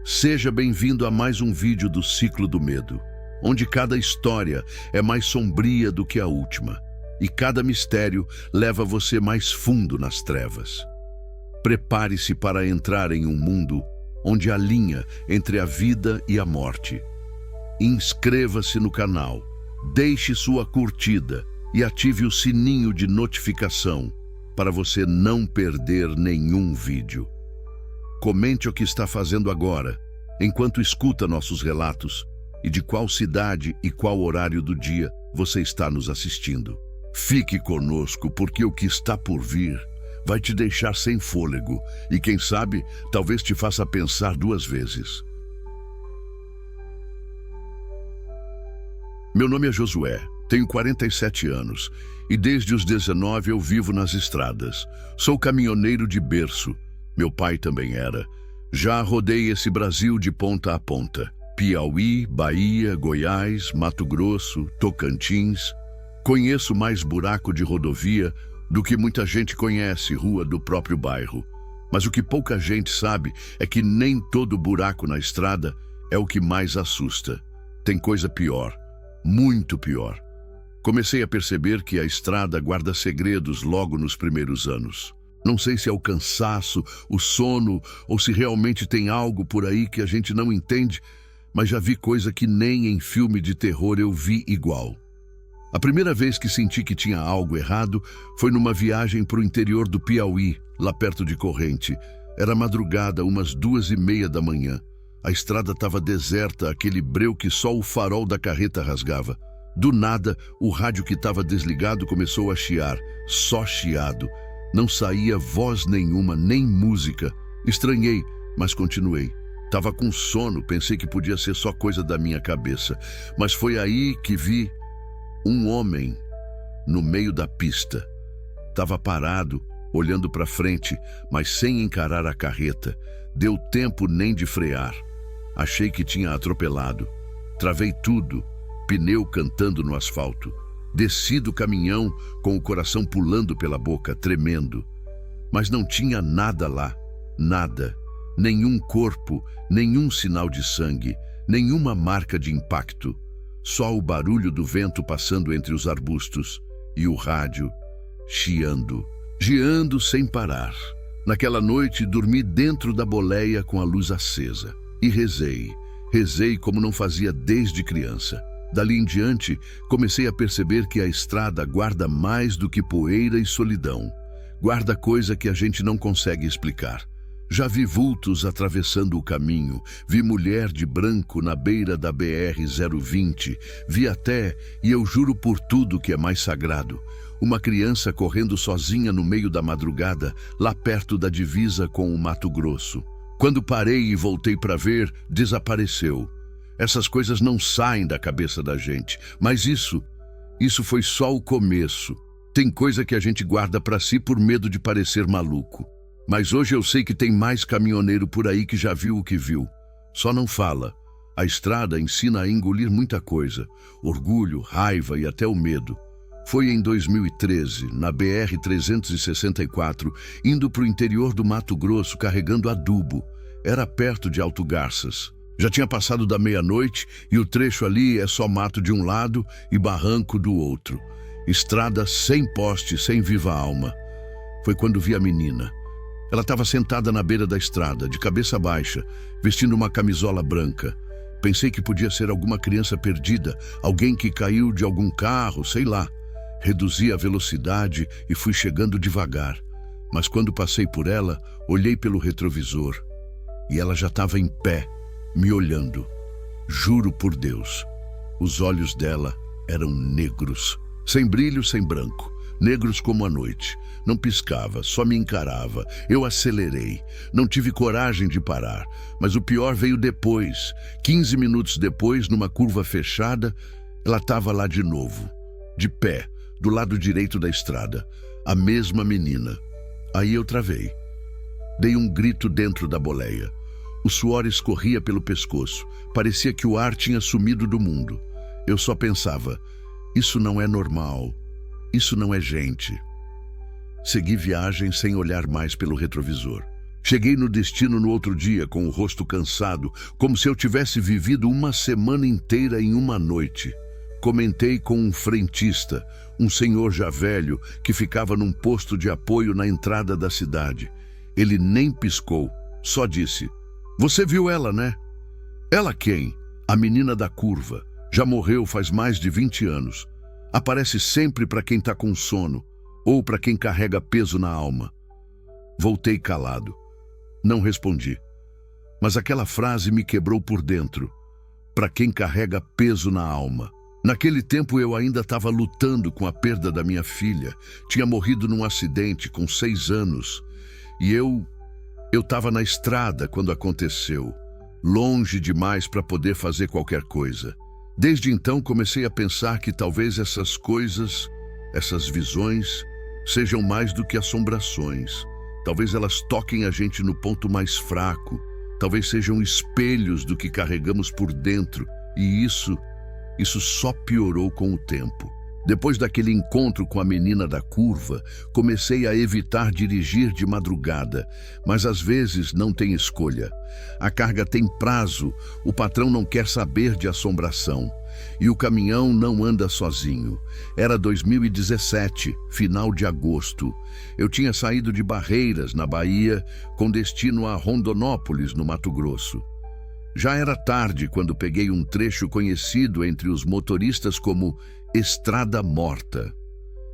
Seja bem-vindo a mais um vídeo do Ciclo do Medo, onde cada história é mais sombria do que a última e cada mistério leva você mais fundo nas trevas. Prepare-se para entrar em um mundo onde há linha entre a vida e a morte. Inscreva-se no canal, deixe sua curtida e ative o sininho de notificação para você não perder nenhum vídeo. Comente o que está fazendo agora, enquanto escuta nossos relatos e de qual cidade e qual horário do dia você está nos assistindo. Fique conosco, porque o que está por vir vai te deixar sem fôlego e, quem sabe, talvez te faça pensar duas vezes. Meu nome é Josué, tenho 47 anos e desde os 19 eu vivo nas estradas. Sou caminhoneiro de berço. Meu pai também era. Já rodei esse Brasil de ponta a ponta. Piauí, Bahia, Goiás, Mato Grosso, Tocantins. Conheço mais buraco de rodovia do que muita gente conhece rua do próprio bairro. Mas o que pouca gente sabe é que nem todo buraco na estrada é o que mais assusta. Tem coisa pior, muito pior. Comecei a perceber que a estrada guarda segredos logo nos primeiros anos. Não sei se é o cansaço, o sono ou se realmente tem algo por aí que a gente não entende, mas já vi coisa que nem em filme de terror eu vi igual. A primeira vez que senti que tinha algo errado foi numa viagem para o interior do Piauí, lá perto de Corrente. Era madrugada, umas 2:30 da manhã. A estrada estava deserta, aquele breu que só o farol da carreta rasgava. Do nada, o rádio que estava desligado começou a chiar, só chiado. Não saía voz nenhuma, nem música. Estranhei, mas continuei. Tava com sono, pensei que podia ser só coisa da minha cabeça. Mas foi aí que vi um homem no meio da pista. Tava parado, olhando para frente, mas sem encarar a carreta. Deu tempo nem de frear. Achei que tinha atropelado. Travei tudo, pneu cantando no asfalto. Desci do caminhão com o coração pulando pela boca, tremendo. Mas não tinha nada lá, nada. Nenhum corpo, nenhum sinal de sangue, nenhuma marca de impacto. Só o barulho do vento passando entre os arbustos e o rádio chiando, sem parar. Naquela noite dormi dentro da boleia com a luz acesa e rezei como não fazia desde criança. Dali em diante, comecei a perceber que a estrada guarda mais do que poeira e solidão. Guarda coisa que a gente não consegue explicar. Já vi vultos atravessando o caminho, vi mulher de branco na beira da BR-020, vi até, e eu juro por tudo que é mais sagrado, uma criança correndo sozinha no meio da madrugada, lá perto da divisa com o Mato Grosso. Quando parei e voltei para ver, desapareceu. Essas coisas não saem da cabeça da gente, mas isso foi só o começo. Tem coisa que a gente guarda para si por medo de parecer maluco. Mas hoje eu sei que tem mais caminhoneiro por aí que já viu o que viu. Só não fala. A estrada ensina a engolir muita coisa. Orgulho, raiva e até o medo. Foi em 2013, na BR-364, indo para o interior do Mato Grosso carregando adubo. Era perto de Alto Garças. Já tinha passado da meia-noite e o trecho ali é só mato de um lado e barranco do outro. Estrada sem poste, sem viva alma. Foi quando vi a menina. Ela estava sentada na beira da estrada, de cabeça baixa, vestindo uma camisola branca. Pensei que podia ser alguma criança perdida, alguém que caiu de algum carro, sei lá. Reduzi a velocidade e fui chegando devagar. Mas quando passei por ela, olhei pelo retrovisor. E ela já estava em pé, me olhando. Juro por Deus, os olhos dela eram negros, sem brilho, sem branco, negros como a noite. Não piscava, só me encarava. Eu acelerei, não tive coragem de parar, mas o pior veio depois. 15 minutos depois, numa curva fechada, ela estava lá de novo, de pé, do lado direito da estrada, a mesma menina. Aí eu travei. Dei um grito dentro da boleia. O suor escorria pelo pescoço. Parecia que o ar tinha sumido do mundo. Eu só pensava, isso não é normal. Isso não é gente. Segui viagem sem olhar mais pelo retrovisor. Cheguei no destino no outro dia com o rosto cansado, como se eu tivesse vivido uma semana inteira em uma noite. Comentei com um frentista, um senhor já velho, que ficava num posto de apoio na entrada da cidade. Ele nem piscou, só disse: "Você viu ela, né?" "Ela quem?" "A menina da curva. Já morreu faz mais de 20 anos. Aparece sempre para quem está com sono, ou para quem carrega peso na alma." Voltei calado. Não respondi. Mas aquela frase me quebrou por dentro. Para quem carrega peso na alma. Naquele tempo eu ainda estava lutando com a perda da minha filha. Tinha morrido num acidente com 6 anos. E eu estava na estrada quando aconteceu. Longe demais para poder fazer qualquer coisa. Desde então comecei a pensar que talvez essas coisas, essas visões, sejam mais do que assombrações. Talvez elas toquem a gente no ponto mais fraco. Talvez sejam espelhos do que carregamos por dentro. E isso só piorou com o tempo. Depois daquele encontro com a menina da curva, comecei a evitar dirigir de madrugada, mas às vezes não tem escolha. A carga tem prazo, o patrão não quer saber de assombração. E o caminhão não anda sozinho. Era 2017, final de agosto. Eu tinha saído de Barreiras, na Bahia, com destino a Rondonópolis, no Mato Grosso. Já era tarde quando peguei um trecho conhecido entre os motoristas como Estrada Morta.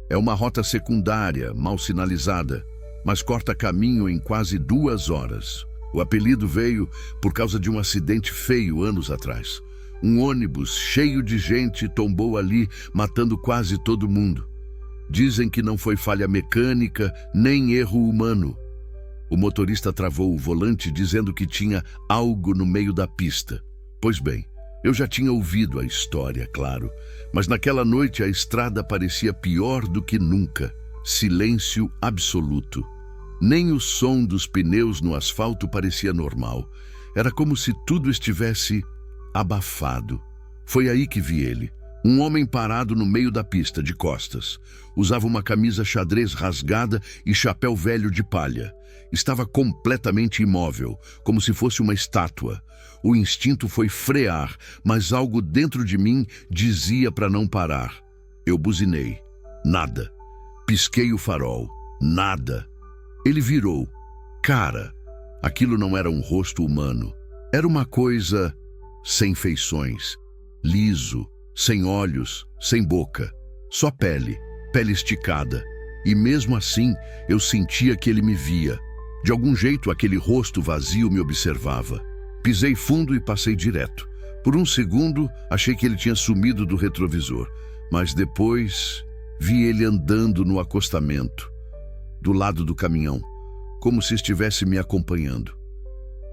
É uma rota secundária, mal sinalizada, mas corta caminho em quase 2 horas. O apelido veio por causa de um acidente feio anos atrás. Um ônibus cheio de gente tombou ali, matando quase todo mundo. Dizem que não foi falha mecânica, nem erro humano. O motorista travou o volante dizendo que tinha algo no meio da pista. Pois bem, eu já tinha ouvido a história, claro, mas naquela noite a estrada parecia pior do que nunca. Silêncio absoluto. Nem o som dos pneus no asfalto parecia normal. Era como se tudo estivesse abafado. Foi aí que vi ele. Um homem parado no meio da pista, de costas. Usava uma camisa xadrez rasgada e chapéu velho de palha. Estava completamente imóvel, como se fosse uma estátua. O instinto foi frear, mas algo dentro de mim dizia para não parar. Eu buzinei. Nada. Pisquei o farol. Nada. Ele virou. Cara, aquilo não era um rosto humano. Era uma coisa sem feições, liso, sem olhos, sem boca, só pele, pele esticada. E mesmo assim, eu sentia que ele me via. De algum jeito, aquele rosto vazio me observava. Pisei fundo e passei direto. Por um segundo, achei que ele tinha sumido do retrovisor, mas depois vi ele andando no acostamento, do lado do caminhão, como se estivesse me acompanhando.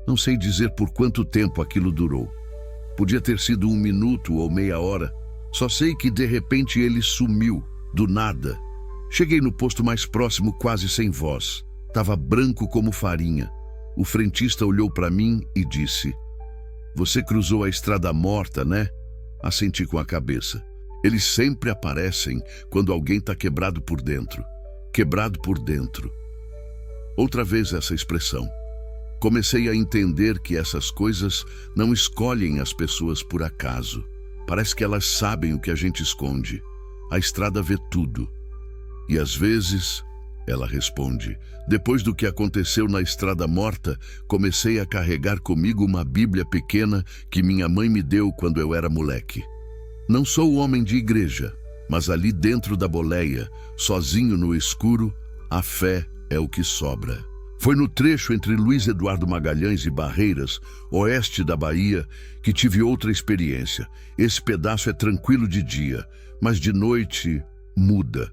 Não sei dizer por quanto tempo aquilo durou. Podia ter sido 1 minuto ou meia hora. Só sei que de repente ele sumiu, do nada. Cheguei no posto mais próximo quase sem voz. Tava branco como farinha. O frentista olhou para mim e disse: "Você cruzou a Estrada Morta, né?" Assenti com a cabeça. Eles sempre aparecem quando alguém está quebrado por dentro. Quebrado por dentro. Outra vez essa expressão. Comecei a entender que essas coisas não escolhem as pessoas por acaso. Parece que elas sabem o que a gente esconde. A estrada vê tudo. E às vezes, ela responde. Depois do que aconteceu na Estrada Morta, comecei a carregar comigo uma Bíblia pequena que minha mãe me deu quando eu era moleque. Não sou homem de igreja, mas ali dentro da boleia, sozinho no escuro, a fé é o que sobra. Foi no trecho entre Luiz Eduardo Magalhães e Barreiras, oeste da Bahia, que tive outra experiência. Esse pedaço é tranquilo de dia, mas de noite muda.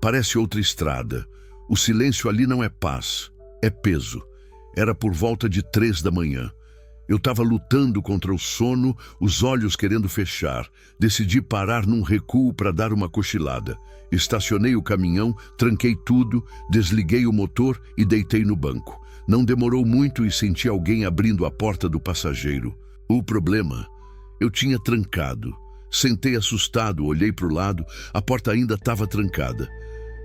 Parece outra estrada. O silêncio ali não é paz, é peso. Era por volta de 3 da manhã. Eu estava lutando contra o sono, os olhos querendo fechar. Decidi parar num recuo para dar uma cochilada. Estacionei o caminhão, tranquei tudo, desliguei o motor e deitei no banco. Não demorou muito e senti alguém abrindo a porta do passageiro. O problema? Eu tinha trancado. Sentei assustado, olhei para o lado, a porta ainda estava trancada.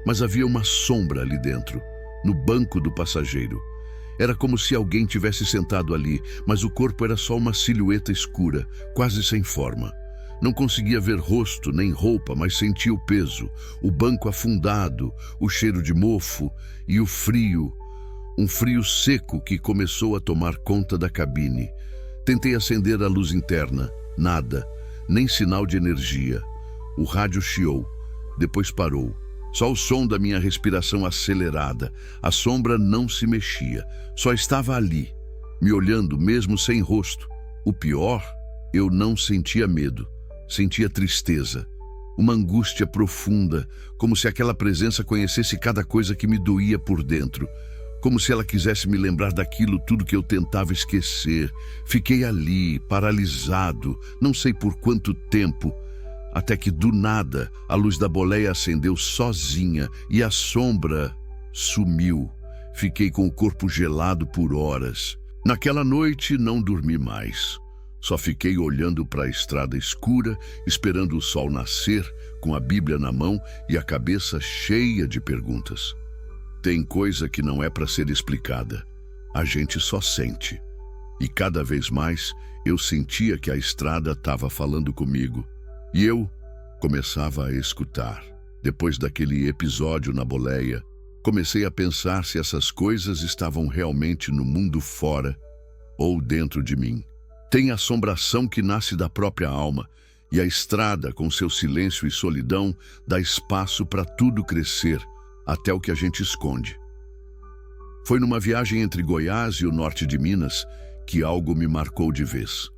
Mas havia uma sombra ali dentro, no banco do passageiro. Era como se alguém tivesse sentado ali, mas o corpo era só uma silhueta escura, quase sem forma. Não conseguia ver rosto nem roupa, mas sentia o peso, o banco afundado, o cheiro de mofo e o frio. Um frio seco que começou a tomar conta da cabine. Tentei acender a luz interna. Nada, nem sinal de energia. O rádio chiou, depois parou. Só o som da minha respiração acelerada. A sombra não se mexia, só estava ali, me olhando mesmo sem rosto. O pior, eu não sentia medo, sentia tristeza. Uma angústia profunda, como se aquela presença conhecesse cada coisa que me doía por dentro. Como se ela quisesse me lembrar daquilo tudo que eu tentava esquecer. Fiquei ali, paralisado, não sei por quanto tempo, até que do nada a luz da boleia acendeu sozinha e a sombra sumiu. Fiquei com o corpo gelado por horas. Naquela noite não dormi mais. Só fiquei olhando para a estrada escura, esperando o sol nascer, com a Bíblia na mão e a cabeça cheia de perguntas. Tem coisa que não é para ser explicada. A gente só sente. E cada vez mais eu sentia que a estrada estava falando comigo. E eu começava a escutar. Depois daquele episódio na boleia, comecei a pensar se essas coisas estavam realmente no mundo fora ou dentro de mim. Tem assombração que nasce da própria alma, e a estrada, com seu silêncio e solidão, dá espaço para tudo crescer, até o que a gente esconde. Foi numa viagem entre Goiás e o norte de Minas que algo me marcou de vez.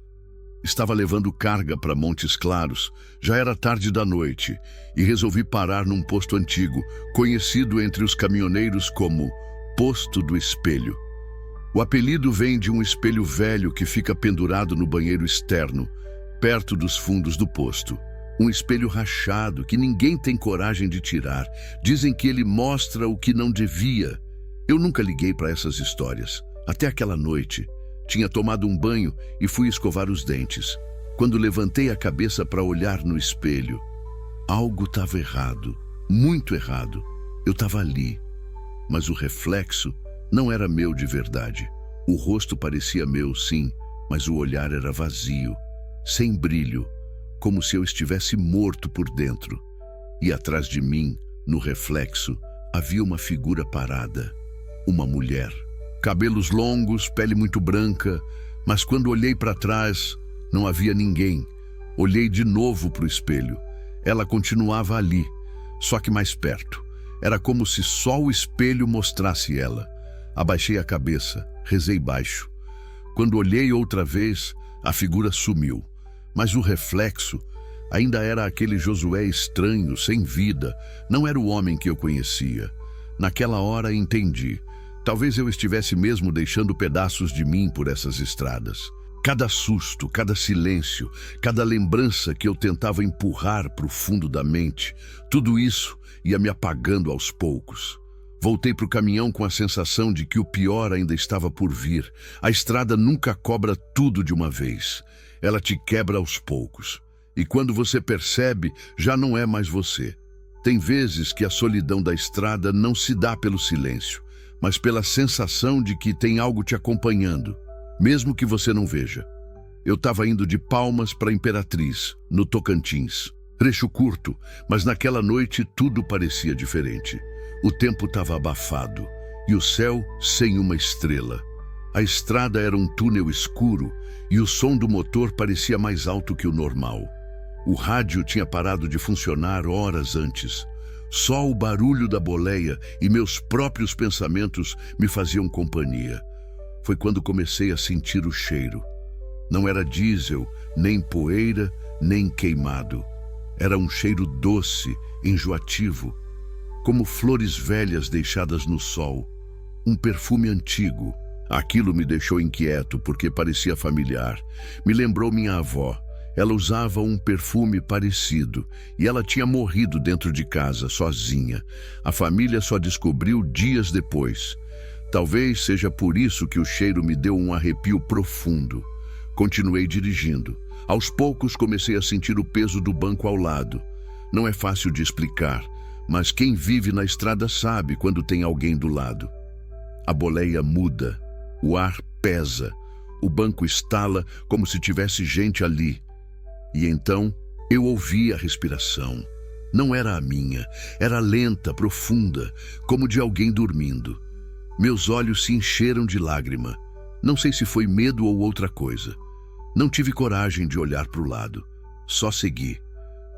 Estava levando carga para Montes Claros, já era tarde da noite, e resolvi parar num posto antigo, conhecido entre os caminhoneiros como Posto do Espelho. O apelido vem de um espelho velho que fica pendurado no banheiro externo, perto dos fundos do posto. Um espelho rachado que ninguém tem coragem de tirar. Dizem que ele mostra o que não devia. Eu nunca liguei para essas histórias. Até aquela noite, tinha tomado um banho e fui escovar os dentes. Quando levantei a cabeça para olhar no espelho, algo estava errado, muito errado. Eu estava ali, mas o reflexo não era meu de verdade. O rosto parecia meu, sim, mas o olhar era vazio, sem brilho, como se eu estivesse morto por dentro. E atrás de mim, no reflexo, havia uma figura parada, uma mulher. Cabelos longos, pele muito branca, mas quando olhei para trás, não havia ninguém. Olhei de novo para o espelho. Ela continuava ali, só que mais perto. Era como se só o espelho mostrasse ela. Abaixei a cabeça, rezei baixo. Quando olhei outra vez, a figura sumiu. Mas o reflexo ainda era aquele Josué estranho, sem vida. Não era o homem que eu conhecia. Naquela hora entendi. Talvez eu estivesse mesmo deixando pedaços de mim por essas estradas. Cada susto, cada silêncio, cada lembrança que eu tentava empurrar para o fundo da mente, tudo isso ia me apagando aos poucos. Voltei para o caminhão com a sensação de que o pior ainda estava por vir. A estrada nunca cobra tudo de uma vez. Ela te quebra aos poucos. E quando você percebe, já não é mais você. Tem vezes que a solidão da estrada não se dá pelo silêncio, mas pela sensação de que tem algo te acompanhando, mesmo que você não veja. Eu estava indo de Palmas para Imperatriz, no Tocantins. Trecho curto, mas naquela noite tudo parecia diferente. O tempo estava abafado e o céu sem uma estrela. A estrada era um túnel escuro e o som do motor parecia mais alto que o normal. O rádio tinha parado de funcionar horas antes. Só o barulho da boleia e meus próprios pensamentos me faziam companhia. Foi quando comecei a sentir o cheiro. Não era diesel, nem poeira, nem queimado. Era um cheiro doce, enjoativo, como flores velhas deixadas no sol. Um perfume antigo. Aquilo me deixou inquieto porque parecia familiar. Me lembrou minha avó. Ela usava um perfume parecido e ela tinha morrido dentro de casa, sozinha. A família só descobriu dias depois. Talvez seja por isso que o cheiro me deu um arrepio profundo. Continuei dirigindo. Aos poucos comecei a sentir o peso do banco ao lado. Não é fácil de explicar, mas quem vive na estrada sabe quando tem alguém do lado. A boleia muda, O ar pesa, o banco estala como se tivesse gente ali. E então eu ouvi a respiração. Não era a minha, era lenta, profunda, como de alguém dormindo. Meus olhos se encheram de lágrima. Não sei se foi medo ou outra coisa. Não tive coragem de olhar para o lado. Só segui,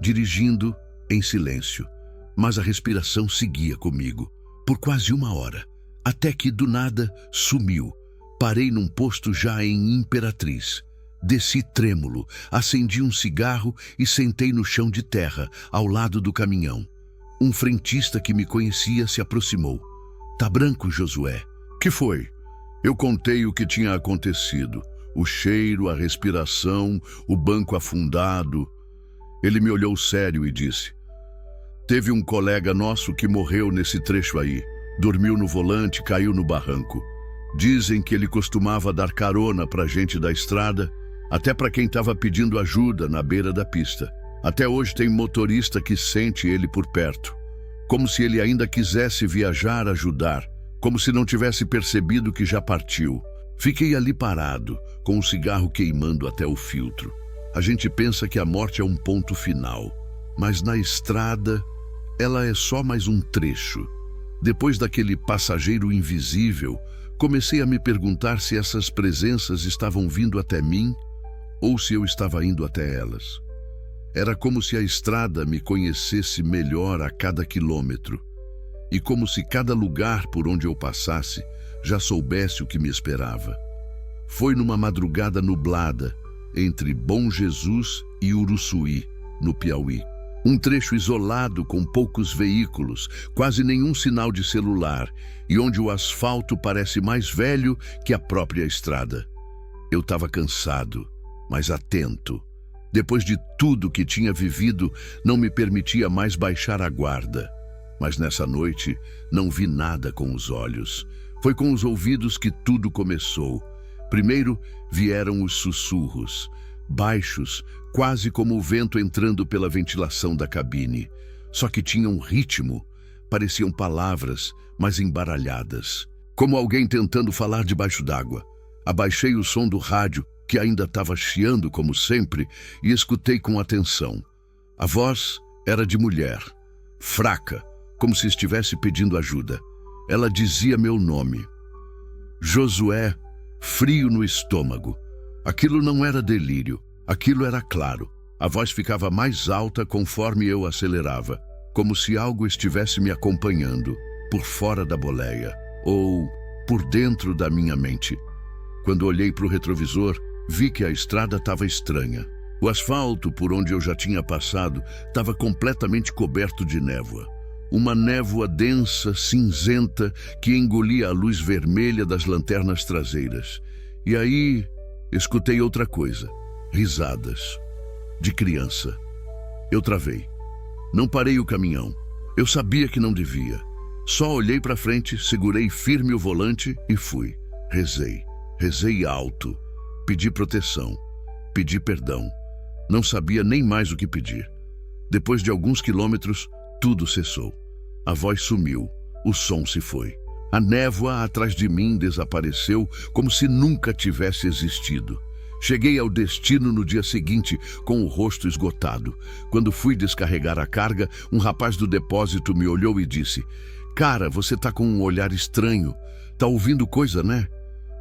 dirigindo em silêncio. Mas a respiração seguia comigo, por quase 1 hora, até que, do nada, sumiu. Parei num posto já em Imperatriz. Desci trêmulo, acendi um cigarro e sentei no chão de terra, ao lado do caminhão. Um frentista que me conhecia se aproximou. "Tá branco, Josué?" "Que foi?" Eu contei o que tinha acontecido. O cheiro, a respiração, o banco afundado. Ele me olhou sério e disse: "Teve um colega nosso que morreu nesse trecho aí. Dormiu no volante, caiu no barranco. Dizem que ele costumava dar carona pra gente da estrada, até para quem estava pedindo ajuda na beira da pista. Até hoje tem motorista que sente ele por perto, como se ele ainda quisesse viajar, ajudar, como se não tivesse percebido que já partiu." Fiquei ali parado, com o cigarro queimando até o filtro. A gente pensa que a morte é um ponto final, mas na estrada ela é só mais um trecho. Depois daquele passageiro invisível, comecei a me perguntar se essas presenças estavam vindo até mim ou se eu estava indo até elas. Era como se a estrada me conhecesse melhor a cada quilômetro, e como se cada lugar por onde eu passasse já soubesse o que me esperava. Foi numa madrugada nublada, entre Bom Jesus e Uruçuí, no Piauí. Um trecho isolado com poucos veículos, quase nenhum sinal de celular, e onde o asfalto parece mais velho que a própria estrada. Eu estava cansado, mas atento. Depois de tudo que tinha vivido, não me permitia mais baixar a guarda. Mas nessa noite não vi nada com os olhos. Foi com os ouvidos que tudo começou. Primeiro vieram os sussurros, baixos, quase como o vento entrando pela ventilação da cabine. Só que tinham ritmo, pareciam palavras, mas embaralhadas. Como alguém tentando falar debaixo d'água. Abaixei o som do rádio, que ainda estava chiando como sempre, e escutei com atenção. A voz era de mulher, fraca, como se estivesse pedindo ajuda. Ela dizia meu nome. Josué, frio no estômago. Aquilo não era delírio, aquilo era claro. A voz ficava mais alta conforme eu acelerava, como se algo estivesse me acompanhando, por fora da boleia, ou por dentro da minha mente. Quando olhei para o retrovisor, vi que a estrada estava estranha. O asfalto por onde eu já tinha passado estava completamente coberto de névoa. Uma névoa densa, cinzenta, que engolia a luz vermelha das lanternas traseiras. E aí, escutei outra coisa. Risadas. De criança. Eu travei. Não parei o caminhão. Eu sabia que não devia. Só olhei para frente, segurei firme o volante e fui. Rezei. Rezei alto. Pedi proteção. Pedi perdão. Não sabia nem mais o que pedir. Depois de alguns quilômetros, tudo cessou. A voz sumiu. O som se foi. A névoa atrás de mim desapareceu como se nunca tivesse existido. Cheguei ao destino no dia seguinte com o rosto esgotado. Quando fui descarregar a carga, um rapaz do depósito me olhou e disse: "Cara, você tá com um olhar estranho. Tá ouvindo coisa, né?"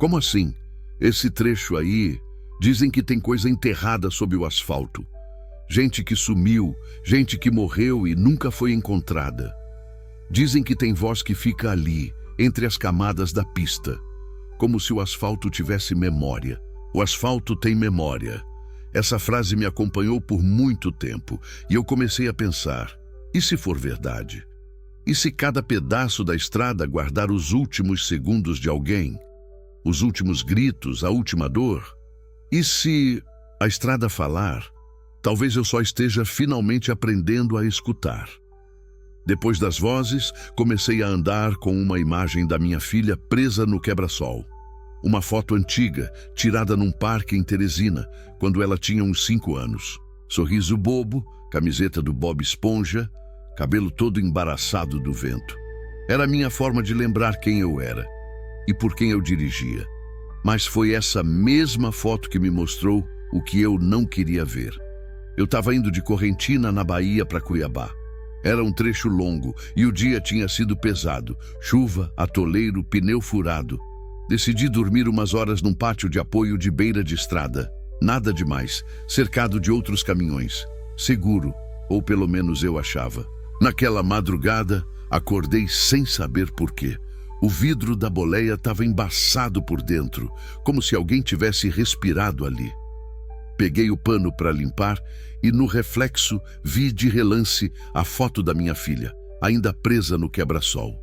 "Como assim?" "Esse trecho aí, dizem que tem coisa enterrada sob o asfalto. Gente que sumiu, gente que morreu e nunca foi encontrada. Dizem que tem voz que fica ali, entre as camadas da pista, como se o asfalto tivesse memória. O asfalto tem memória." Essa frase me acompanhou por muito tempo e eu comecei a pensar, e se for verdade? E se cada pedaço da estrada guardar os últimos segundos de alguém? Os últimos gritos, a última dor? E se a estrada falar, talvez eu só esteja finalmente aprendendo a escutar. Depois das vozes, comecei a andar com uma imagem da minha filha presa no quebra-sol. Uma foto antiga, tirada num parque em Teresina, quando ela tinha uns 5 anos. Sorriso bobo, camiseta do Bob Esponja, cabelo todo embaraçado do vento. Era a minha forma de lembrar quem eu era e por quem eu dirigia. Mas foi essa mesma foto que me mostrou o que eu não queria ver. Eu estava indo de Correntina, na Bahia, para Cuiabá. Era um trecho longo e o dia tinha sido pesado. Chuva, atoleiro, pneu furado. Decidi dormir umas horas num pátio de apoio de beira de estrada. Nada demais, cercado de outros caminhões. Seguro, ou pelo menos eu achava. Naquela madrugada, acordei sem saber por quê. O vidro da boleia estava embaçado por dentro, como se alguém tivesse respirado ali. Peguei o pano para limpar e, no reflexo, vi de relance a foto da minha filha, ainda presa no quebra-sol.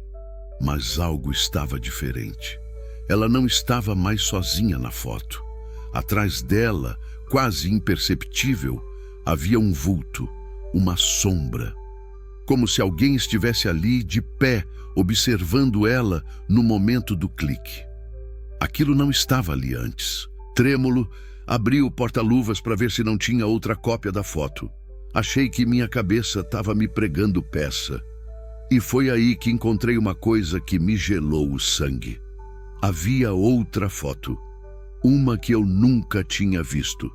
Mas algo estava diferente. Ela não estava mais sozinha na foto. Atrás dela, quase imperceptível, havia um vulto, uma sombra. Como se alguém estivesse ali de pé, observando ela no momento do clique. Aquilo não estava ali antes. Trêmulo, abri o porta-luvas para ver se não tinha outra cópia da foto. Achei que minha cabeça estava me pregando peça. E foi aí que encontrei uma coisa que me gelou o sangue. Havia outra foto. Uma que eu nunca tinha visto.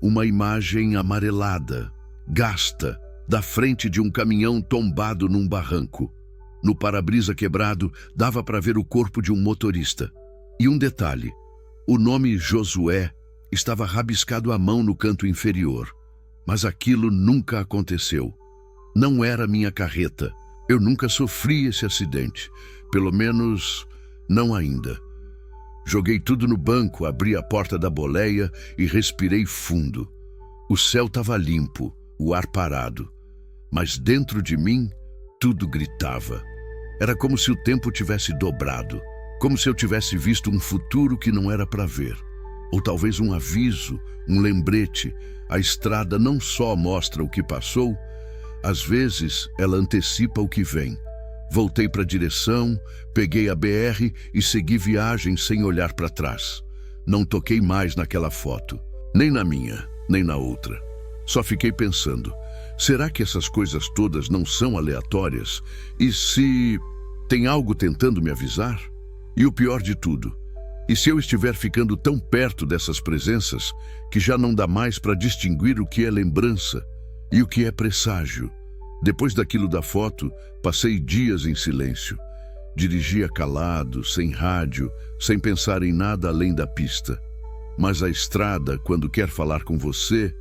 Uma imagem amarelada, gasta, da frente de um caminhão tombado num barranco. No para-brisa quebrado, dava para ver o corpo de um motorista. E um detalhe, o nome Josué estava rabiscado à mão no canto inferior. Mas aquilo nunca aconteceu. Não era minha carreta. Eu nunca sofri esse acidente. Pelo menos, não ainda. Joguei tudo no banco, abri a porta da boleia e respirei fundo. O céu estava limpo, o ar parado. Mas dentro de mim, tudo gritava. Era como se o tempo tivesse dobrado. Como se eu tivesse visto um futuro que não era para ver. Ou talvez um aviso, um lembrete. A estrada não só mostra o que passou, às vezes ela antecipa o que vem. Voltei para a direção, peguei a BR e segui viagem sem olhar para trás. Não toquei mais naquela foto, nem na minha, nem na outra. Só fiquei pensando, será que essas coisas todas não são aleatórias? E se tem algo tentando me avisar? E o pior de tudo, e se eu estiver ficando tão perto dessas presenças que já não dá mais para distinguir o que é lembrança e o que é presságio? Depois daquilo da foto, passei dias em silêncio. Dirigia calado, sem rádio, sem pensar em nada além da pista. Mas a estrada, quando quer falar com você,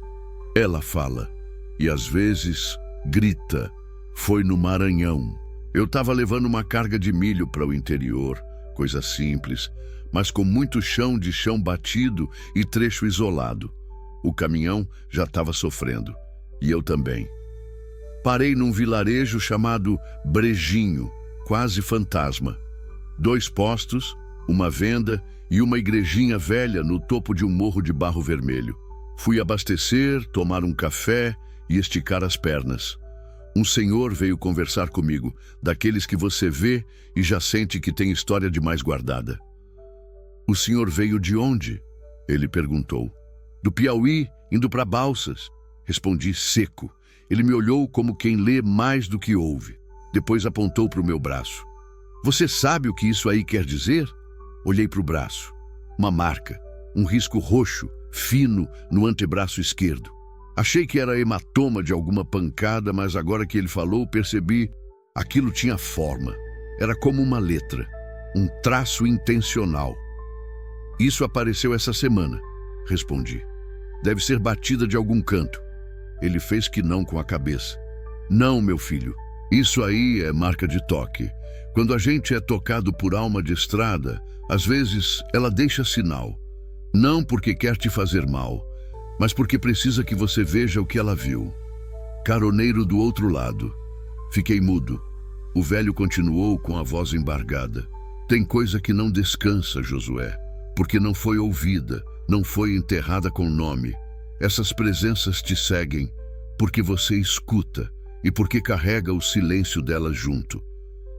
ela fala. E às vezes, grita. Foi no Maranhão. Eu estava levando uma carga de milho para o interior, coisa simples, mas com muito chão de chão batido e trecho isolado. O caminhão já estava sofrendo. E eu também. Parei num vilarejo chamado Brejinho, quase fantasma. 2 postos, uma venda e uma igrejinha velha no topo de um morro de barro vermelho. Fui abastecer, tomar um café e esticar as pernas. Um senhor veio conversar comigo, daqueles que você vê e já sente que tem história demais guardada. O senhor veio de onde? Ele perguntou. Do Piauí, indo para Balsas. Respondi seco. Ele me olhou como quem lê mais do que ouve. Depois apontou para o meu braço. Você sabe o que isso aí quer dizer? Olhei para o braço. Uma marca, um risco roxo, fino, no antebraço esquerdo. Achei que era hematoma de alguma pancada, mas agora que ele falou, percebi, aquilo tinha forma. Era como uma letra, um traço intencional. Isso apareceu essa semana, respondi. Deve ser batida de algum canto. Ele fez que não com a cabeça. Não, meu filho, isso aí é marca de toque. Quando a gente é tocado por alma de estrada, às vezes ela deixa sinal. Não porque quer te fazer mal, mas porque precisa que você veja o que ela viu. Caroneiro do outro lado. Fiquei mudo. O velho continuou com a voz embargada. Tem coisa que não descansa, Josué, porque não foi ouvida, não foi enterrada com nome. Essas presenças te seguem porque você escuta e porque carrega o silêncio delas junto.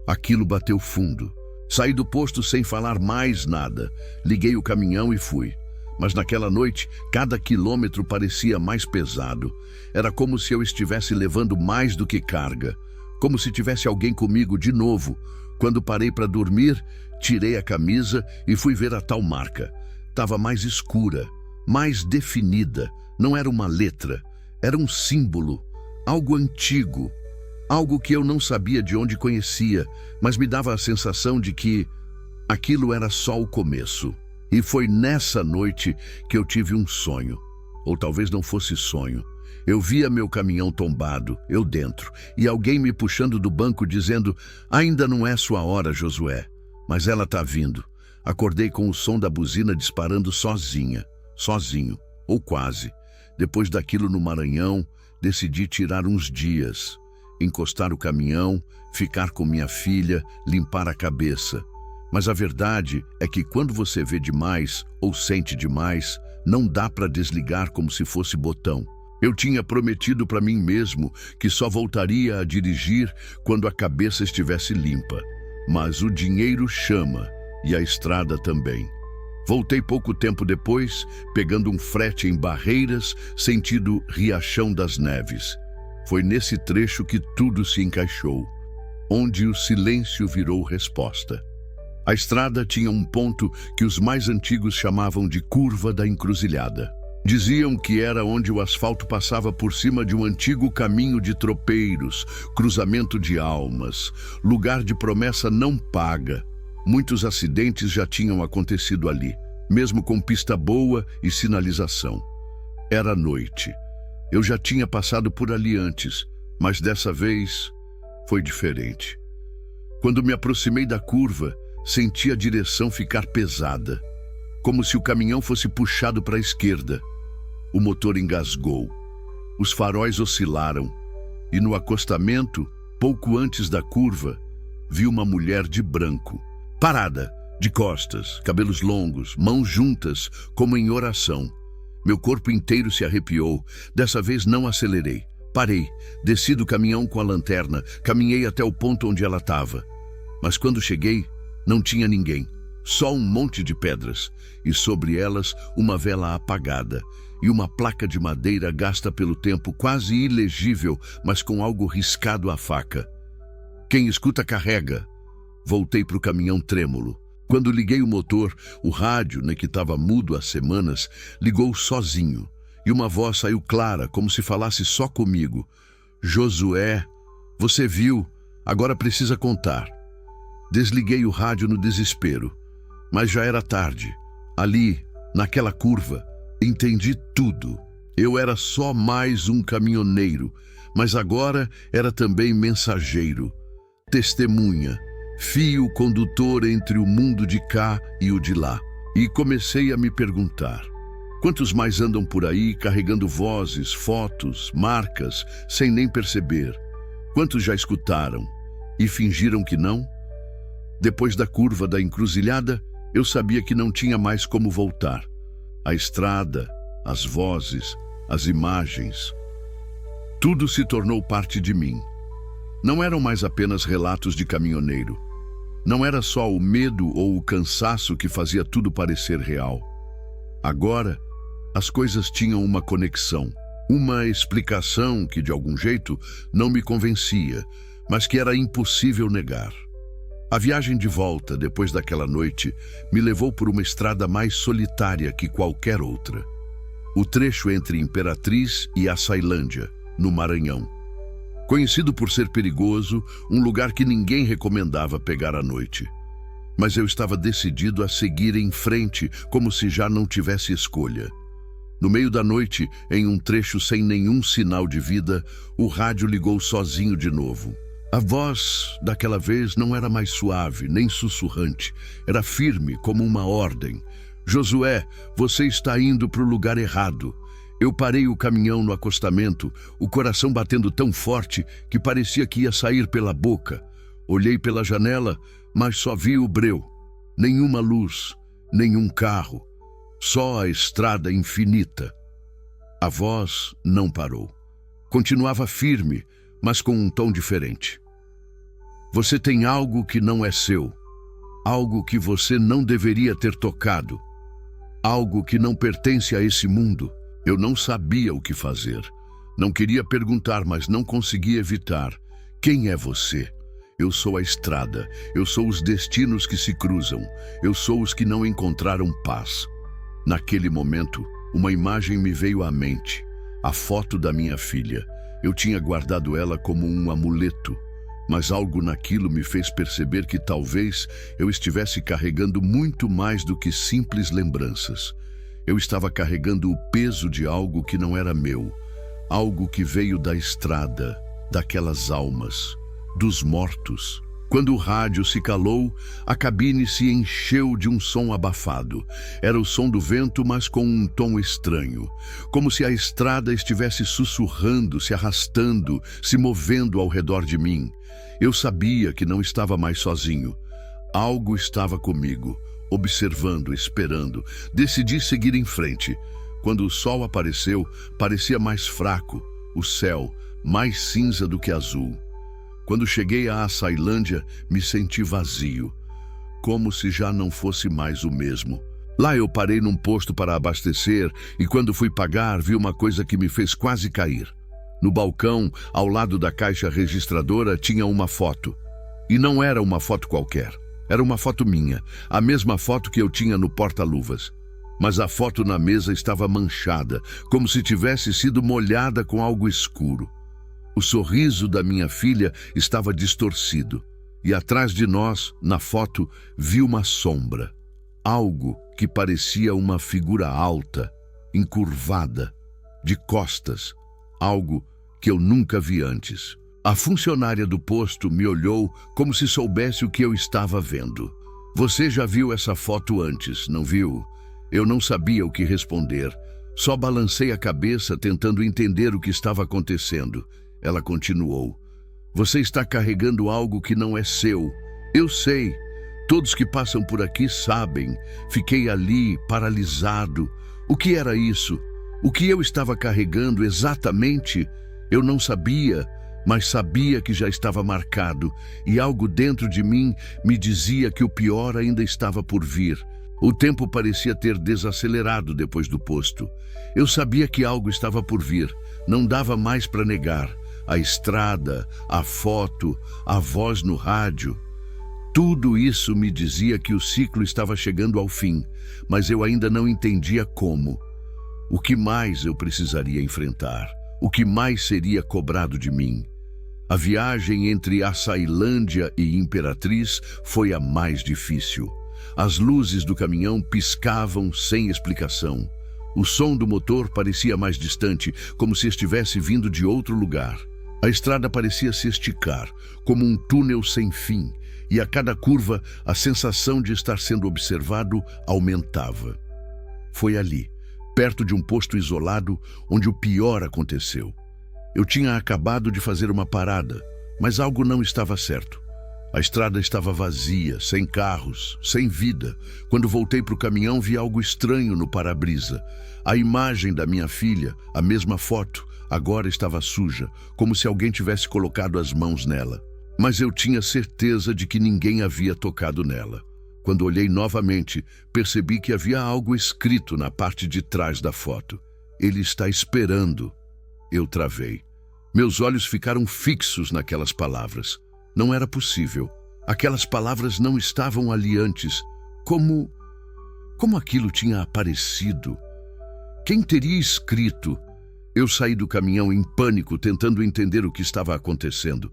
Aquilo bateu fundo. Saí do posto sem falar mais nada. Liguei o caminhão e fui. Mas naquela noite, cada quilômetro parecia mais pesado. Era como se eu estivesse levando mais do que carga. como se tivesse alguém comigo de novo. Quando parei para dormir, tirei a camisa e fui ver a tal marca. Estava mais escura, mais definida. Não era uma letra, era um símbolo, algo antigo, algo que eu não sabia de onde conhecia, mas me dava a sensação de que aquilo era só o começo. E foi nessa noite que eu tive um sonho. Ou talvez não fosse sonho. Eu via meu caminhão tombado, eu dentro, e alguém me puxando do banco dizendo: "Ainda não é sua hora, Josué." Mas ela tá vindo. Acordei com o som da buzina disparando sozinho, ou quase. Depois daquilo no Maranhão, decidi tirar uns dias, encostar o caminhão, ficar com minha filha, limpar a cabeça. Mas a verdade é que quando você vê demais ou sente demais, não dá para desligar como se fosse botão. Eu tinha prometido para mim mesmo que só voltaria a dirigir quando a cabeça estivesse limpa. Mas o dinheiro chama e a estrada também. Voltei pouco tempo depois, pegando um frete em Barreiras, sentido Riachão das Neves. Foi nesse trecho que tudo se encaixou, onde o silêncio virou resposta. A estrada tinha um ponto que os mais antigos chamavam de Curva da Encruzilhada. Diziam que era onde o asfalto passava por cima de um antigo caminho de tropeiros, cruzamento de almas, lugar de promessa não paga. Muitos acidentes já tinham acontecido ali, mesmo com pista boa e sinalização. Era noite. Eu já tinha passado por ali antes, mas dessa vez foi diferente. Quando me aproximei da curva, senti a direção ficar pesada, como se o caminhão fosse puxado para a esquerda. O motor engasgou, os faróis oscilaram, e no acostamento, pouco antes da curva, vi uma mulher de branco, parada, de costas, cabelos longos, mãos juntas, como em oração. Meu corpo inteiro se arrepiou. Dessa vez não acelerei. Parei, desci do caminhão com a lanterna, caminhei até o ponto onde ela estava. Mas quando cheguei, não tinha ninguém. Só um monte de pedras, e sobre elas uma vela apagada, e uma placa de madeira gasta pelo tempo, quase ilegível, mas com algo riscado à faca. Quem escuta carrega. Voltei para o caminhão trêmulo. Quando liguei o motor, o rádio, que estava mudo há semanas, ligou sozinho. E uma voz saiu clara, como se falasse só comigo. "Josué, você viu, agora precisa contar." Desliguei o rádio no desespero. Mas já era tarde. Ali, naquela curva, entendi tudo. Eu era só mais um caminhoneiro, mas agora era também mensageiro, testemunha, fio condutor entre o mundo de cá e o de lá. E comecei a me perguntar: quantos mais andam por aí carregando vozes, fotos, marcas, sem nem perceber? Quantos já escutaram e fingiram que não? Depois da curva da encruzilhada, eu sabia que não tinha mais como voltar. A estrada, as vozes, as imagens, tudo se tornou parte de mim. Não eram mais apenas relatos de caminhoneiro. Não era só o medo ou o cansaço que fazia tudo parecer real. Agora, as coisas tinham uma conexão, uma explicação que, de algum jeito, não me convencia, mas que era impossível negar. A viagem de volta, depois daquela noite, me levou por uma estrada mais solitária que qualquer outra. O trecho entre Imperatriz e Açailândia, no Maranhão. Conhecido por ser perigoso, um lugar que ninguém recomendava pegar à noite. Mas eu estava decidido a seguir em frente, como se já não tivesse escolha. No meio da noite, em um trecho sem nenhum sinal de vida, o rádio ligou sozinho de novo. A voz, daquela vez, não era mais suave, nem sussurrante. Era firme, como uma ordem. "Josué, você está indo para o lugar errado." Eu parei o caminhão no acostamento, o coração batendo tão forte que parecia que ia sair pela boca. Olhei pela janela, mas só vi o breu. Nenhuma luz, nenhum carro. Só a estrada infinita. A voz não parou. Continuava firme, mas com um tom diferente. "Você tem algo que não é seu. Algo que você não deveria ter tocado. Algo que não pertence a esse mundo." Eu não sabia o que fazer. Não queria perguntar, mas não conseguia evitar. Quem é você? Eu sou a estrada, eu sou os destinos que se cruzam, eu sou os que não encontraram paz. Naquele momento, uma imagem me veio à mente, a foto da minha filha. Eu tinha guardado ela como um amuleto, mas algo naquilo me fez perceber que talvez eu estivesse carregando muito mais do que simples lembranças. Eu estava carregando o peso de algo que não era meu, algo que veio da estrada, daquelas almas, dos mortos. Quando o rádio se calou, a cabine se encheu de um som abafado. Era o som do vento, mas com um tom estranho, como se a estrada estivesse sussurrando, se arrastando, se movendo ao redor de mim. Eu sabia que não estava mais sozinho. Algo estava comigo, observando, esperando. Decidi seguir em frente. Quando o sol apareceu, parecia mais fraco, o céu mais cinza do que azul. Quando cheguei à Açailândia, me senti vazio, como se já não fosse mais o mesmo. Lá eu parei num posto para abastecer e quando fui pagar, vi uma coisa que me fez quase cair. No balcão, ao lado da caixa registradora, tinha uma foto. E não era uma foto qualquer. Era uma foto minha, a mesma foto que eu tinha no porta-luvas. Mas a foto na mesa estava manchada, como se tivesse sido molhada com algo escuro. O sorriso da minha filha estava distorcido, e atrás de nós, na foto, vi uma sombra. Algo que parecia uma figura alta, encurvada, de costas. Algo que eu nunca vi antes. A funcionária do posto me olhou como se soubesse o que eu estava vendo. Você já viu essa foto antes, não viu? Eu não sabia o que responder. Só balancei a cabeça tentando entender o que estava acontecendo. Ela continuou. Você está carregando algo que não é seu. Eu sei. Todos que passam por aqui sabem. Fiquei ali, paralisado. O que era isso? O que eu estava carregando exatamente? Eu não sabia, mas sabia que já estava marcado. E algo dentro de mim me dizia que o pior ainda estava por vir. O tempo parecia ter desacelerado depois do posto. Eu sabia que algo estava por vir. Não dava mais para negar. A estrada, a foto, a voz no rádio. Tudo isso me dizia que o ciclo estava chegando ao fim, mas eu ainda não entendia como. O que mais eu precisaria enfrentar? O que mais seria cobrado de mim? A viagem entre Açailândia e Imperatriz foi a mais difícil. As luzes do caminhão piscavam sem explicação. O som do motor parecia mais distante, como se estivesse vindo de outro lugar. A estrada parecia se esticar, como um túnel sem fim, e a cada curva a sensação de estar sendo observado aumentava. Foi ali, perto de um posto isolado, onde o pior aconteceu. Eu tinha acabado de fazer uma parada, mas algo não estava certo. A estrada estava vazia, sem carros, sem vida. Quando voltei para o caminhão, vi algo estranho no para-brisa. A imagem da minha filha, a mesma foto, agora estava suja, como se alguém tivesse colocado as mãos nela. Mas eu tinha certeza de que ninguém havia tocado nela. Quando olhei novamente, percebi que havia algo escrito na parte de trás da foto. Ele está esperando. Eu travei. Meus olhos ficaram fixos naquelas palavras. Não era possível. Aquelas palavras não estavam ali antes. Como aquilo tinha aparecido? Quem teria escrito? Eu saí do caminhão em pânico, tentando entender o que estava acontecendo.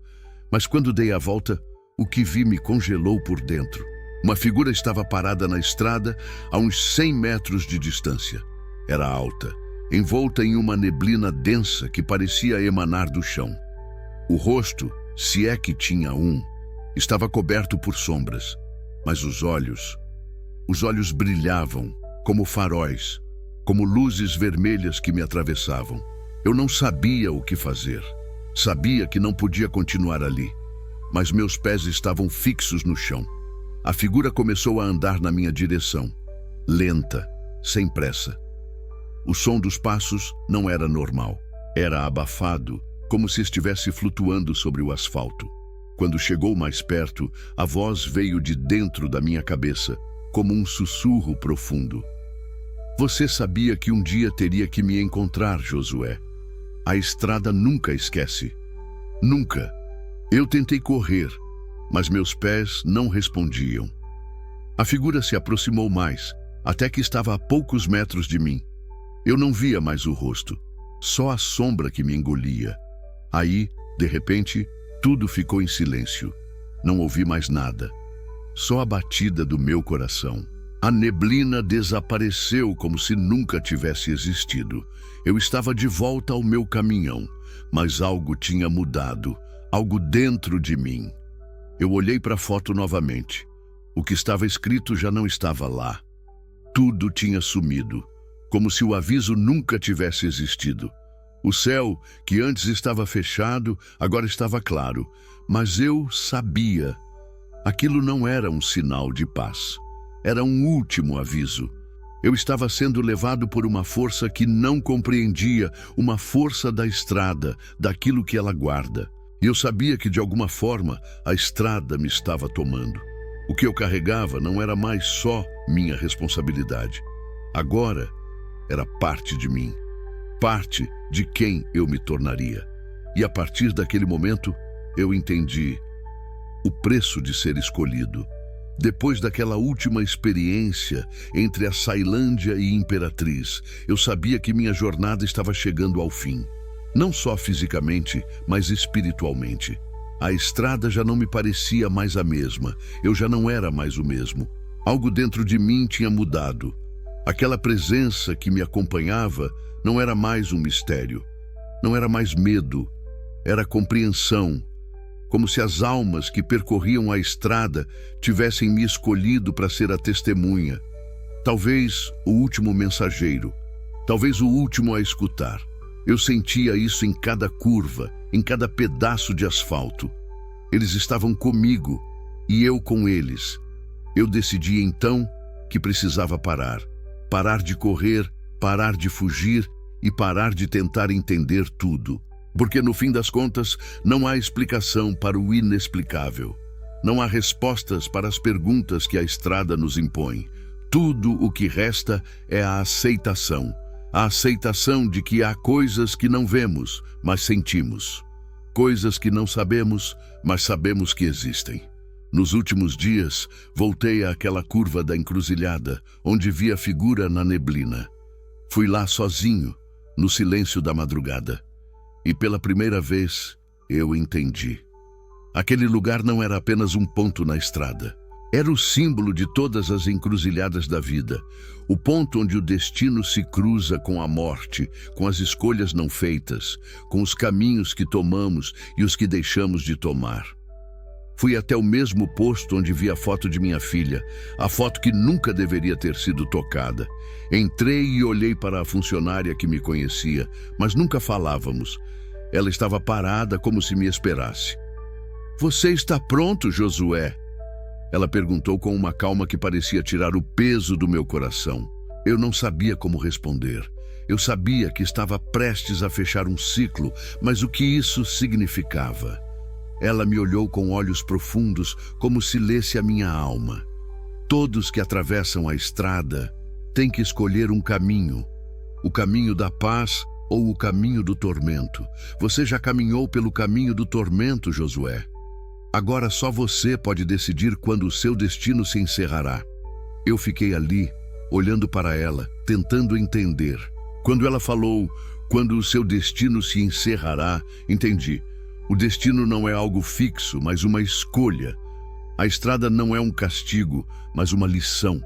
Mas quando dei a volta, o que vi me congelou por dentro. Uma figura estava parada na estrada a uns 100 metros de distância. Era alta, envolta em uma neblina densa que parecia emanar do chão. O rosto, se é que tinha um, estava coberto por sombras, mas os olhos brilhavam como faróis, como luzes vermelhas que me atravessavam. Eu não sabia o que fazer. Sabia que não podia continuar ali, mas meus pés estavam fixos no chão. A figura começou a andar na minha direção, lenta, sem pressa. O som dos passos não era normal. Era abafado, como se estivesse flutuando sobre o asfalto. Quando chegou mais perto, a voz veio de dentro da minha cabeça, como um sussurro profundo. Você sabia que um dia teria que me encontrar, Josué. A estrada nunca esquece. Nunca. Eu tentei correr, mas meus pés não respondiam. A figura se aproximou mais, até que estava a poucos metros de mim. Eu não via mais o rosto, só a sombra que me engolia. Aí, de repente, tudo ficou em silêncio. Não ouvi mais nada, só a batida do meu coração. A neblina desapareceu como se nunca tivesse existido. Eu estava de volta ao meu caminhão, mas algo tinha mudado, algo dentro de mim. Eu olhei para a foto novamente. O que estava escrito já não estava lá. Tudo tinha sumido, como se o aviso nunca tivesse existido. O céu, que antes estava fechado, agora estava claro, mas eu sabia. Aquilo não era um sinal de paz. Era um último aviso. Eu estava sendo levado por uma força que não compreendia, uma força da estrada, daquilo que ela guarda. E eu sabia que, de alguma forma, a estrada me estava tomando. O que eu carregava não era mais só minha responsabilidade. Agora, era parte de mim, parte de quem eu me tornaria. E a partir daquele momento, eu entendi o preço de ser escolhido. Depois daquela última experiência entre a Sailândia e Imperatriz, eu sabia que minha jornada estava chegando ao fim. Não só fisicamente, mas espiritualmente. A estrada já não me parecia mais a mesma, eu já não era mais o mesmo. Algo dentro de mim tinha mudado. Aquela presença que me acompanhava não era mais um mistério, não era mais medo, era compreensão. Como se as almas que percorriam a estrada tivessem me escolhido para ser a testemunha. Talvez o último mensageiro, talvez o último a escutar. Eu sentia isso em cada curva, em cada pedaço de asfalto. Eles estavam comigo e eu com eles. Eu decidi então que precisava parar. Parar de correr, parar de fugir e parar de tentar entender tudo. Porque no fim das contas, não há explicação para o inexplicável. Não há respostas para as perguntas que a estrada nos impõe. Tudo o que resta é a aceitação. A aceitação de que há coisas que não vemos, mas sentimos. Coisas que não sabemos, mas sabemos que existem. Nos últimos dias, voltei àquela curva da encruzilhada, onde vi a figura na neblina. Fui lá sozinho, no silêncio da madrugada. E pela primeira vez, eu entendi. Aquele lugar não era apenas um ponto na estrada. Era o símbolo de todas as encruzilhadas da vida. O ponto onde o destino se cruza com a morte, com as escolhas não feitas, com os caminhos que tomamos e os que deixamos de tomar. Fui até o mesmo posto onde vi a foto de minha filha, a foto que nunca deveria ter sido tocada. Entrei e olhei para a funcionária que me conhecia, mas nunca falávamos. Ela estava parada como se me esperasse. "Você está pronto, Josué?" Ela perguntou com uma calma que parecia tirar o peso do meu coração. Eu não sabia como responder. Eu sabia que estava prestes a fechar um ciclo, mas o que isso significava? Ela me olhou com olhos profundos, como se lesse a minha alma. Todos que atravessam a estrada têm que escolher um caminho. O caminho da paz ou o caminho do tormento. Você já caminhou pelo caminho do tormento, Josué. Agora só você pode decidir quando o seu destino se encerrará. Eu fiquei ali, olhando para ela, tentando entender. Quando ela falou, quando o seu destino se encerrará, entendi. O destino não é algo fixo, mas uma escolha. A estrada não é um castigo, mas uma lição.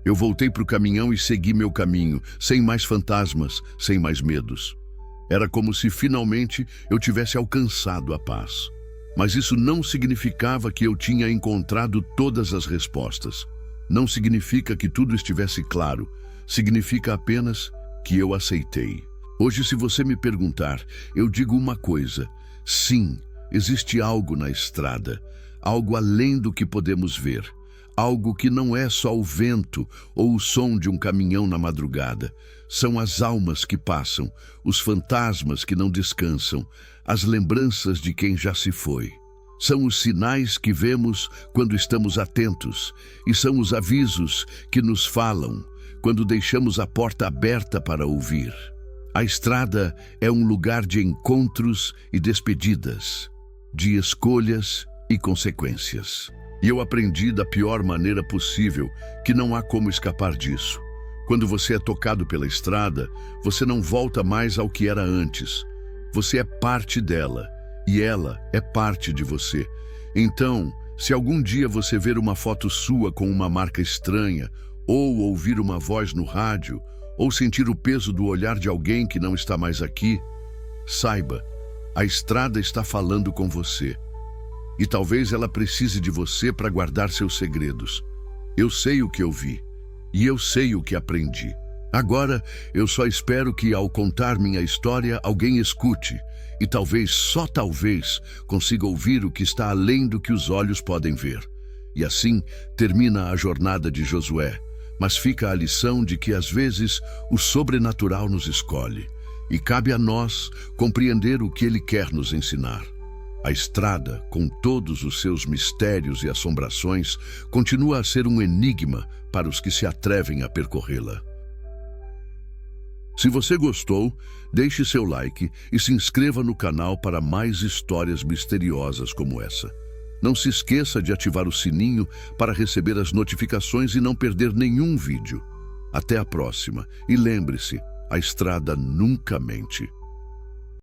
Eu voltei para o caminhão e segui meu caminho, sem mais fantasmas, sem mais medos. Era como se finalmente eu tivesse alcançado a paz. Mas isso não significava que eu tinha encontrado todas as respostas. Não significa que tudo estivesse claro. Significa apenas que eu aceitei. Hoje, se você me perguntar, eu digo uma coisa. Sim, existe algo na estrada, algo além do que podemos ver. Algo que não é só o vento ou o som de um caminhão na madrugada. São as almas que passam, os fantasmas que não descansam, as lembranças de quem já se foi. São os sinais que vemos quando estamos atentos, e são os avisos que nos falam quando deixamos a porta aberta para ouvir. A estrada é um lugar de encontros e despedidas. de escolhas e consequências. E eu aprendi da pior maneira possível que não há como escapar disso. Quando você é tocado pela estrada, você não volta mais ao que era antes. Você é parte dela e ela é parte de você. Então, se algum dia você ver uma foto sua com uma marca estranha, ou ouvir uma voz no rádio, ou sentir o peso do olhar de alguém que não está mais aqui, saiba, a estrada está falando com você. E talvez ela precise de você para guardar seus segredos. Eu sei o que eu vi, e eu sei o que aprendi. Agora, eu só espero que, ao contar minha história, alguém escute, e talvez, só talvez, consiga ouvir o que está além do que os olhos podem ver. E assim, termina a jornada de Josué, mas fica a lição de que, às vezes, o sobrenatural nos escolhe, e cabe a nós compreender o que ele quer nos ensinar. A estrada, com todos os seus mistérios e assombrações, continua a ser um enigma para os que se atrevem a percorrê-la. Se você gostou, deixe seu like e se inscreva no canal para mais histórias misteriosas como essa. Não se esqueça de ativar o sininho para receber as notificações e não perder nenhum vídeo. Até a próxima e lembre-se, a estrada nunca mente.